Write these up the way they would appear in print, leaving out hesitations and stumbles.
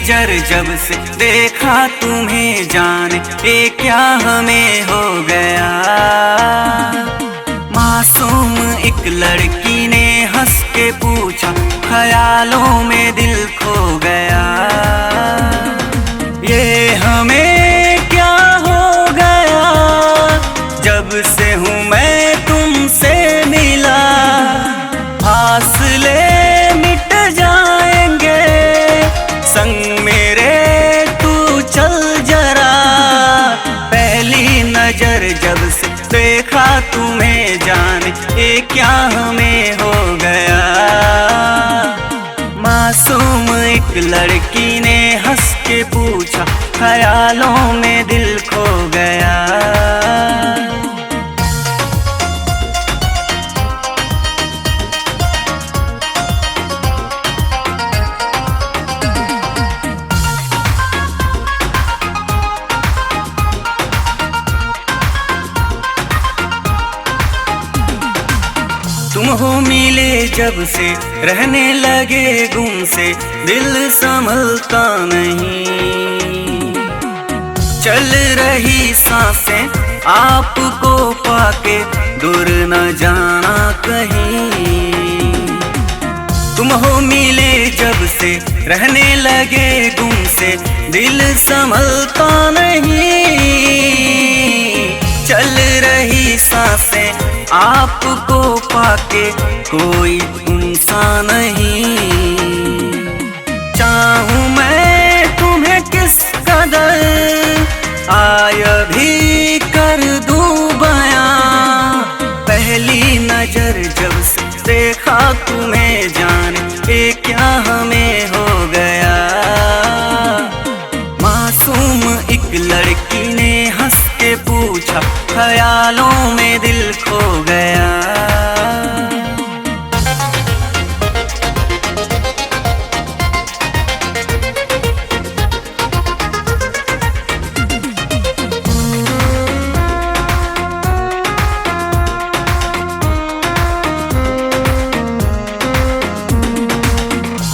नजर जब से देखा तुम्हें जाने ये क्या हमें हो गया। मासूम एक लड़की ने हंस के पूछा, ख्यालों में दिल खो गया। ये हमें क्या हो गया, जब से हूँ मैं तुमसे मिला। फासले मिट जाएंगे संग मेरे, तू चल जरा। पहली नजर जब से देखा तुम्हें जाने ये क्या हमें हो गया। मासूम एक लड़की ने हंस के पूछा, ख्यालों में दिल खो गया। तुम हो मिले जब से रहने लगे गुम से, दिल संभलता नहीं। चल रही सांसें आपको पाके, दूर न जाना कहीं। तुम हो मिले जब से रहने लगे गुम से, दिल संभलता नहीं। चल रही सांसें आपको पाके, कोई इंसान नहीं। चाहूं मैं तुम्हें किस कदर, आय भी कर दूं बयां। पहली नजर जब से देखा तुम्हें जाने ये क्या हमें हो गया। मासूम एक लड़की ने हंस के पूछा, ख्यालों में दिल खो गया।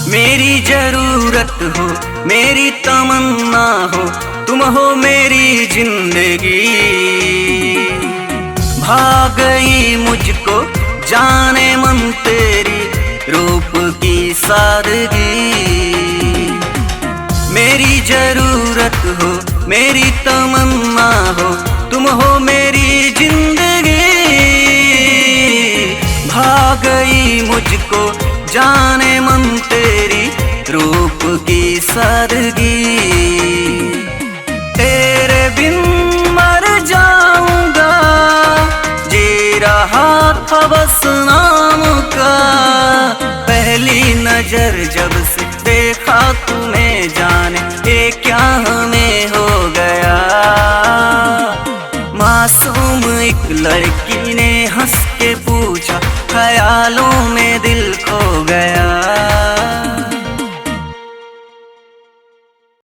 मेरी जरूरत हो, मेरी तमन्ना हो, तुम हो मेरी जिंदगी। भाग गई मुझको जाने मन तेरी रूप की सादगी। मेरी जरूरत हो, मेरी तमन्ना हो, तुम हो मेरी जिंदगी। भाग गई मुझको जाने मन तेरी रूप की सादगी। तेरे बिन मर जाऊंगा, जी रहा था बस नाम का। पहली नजर जब से देखा तुम्हें जाने ये क्या हमें हो गया। मासूम एक लड़की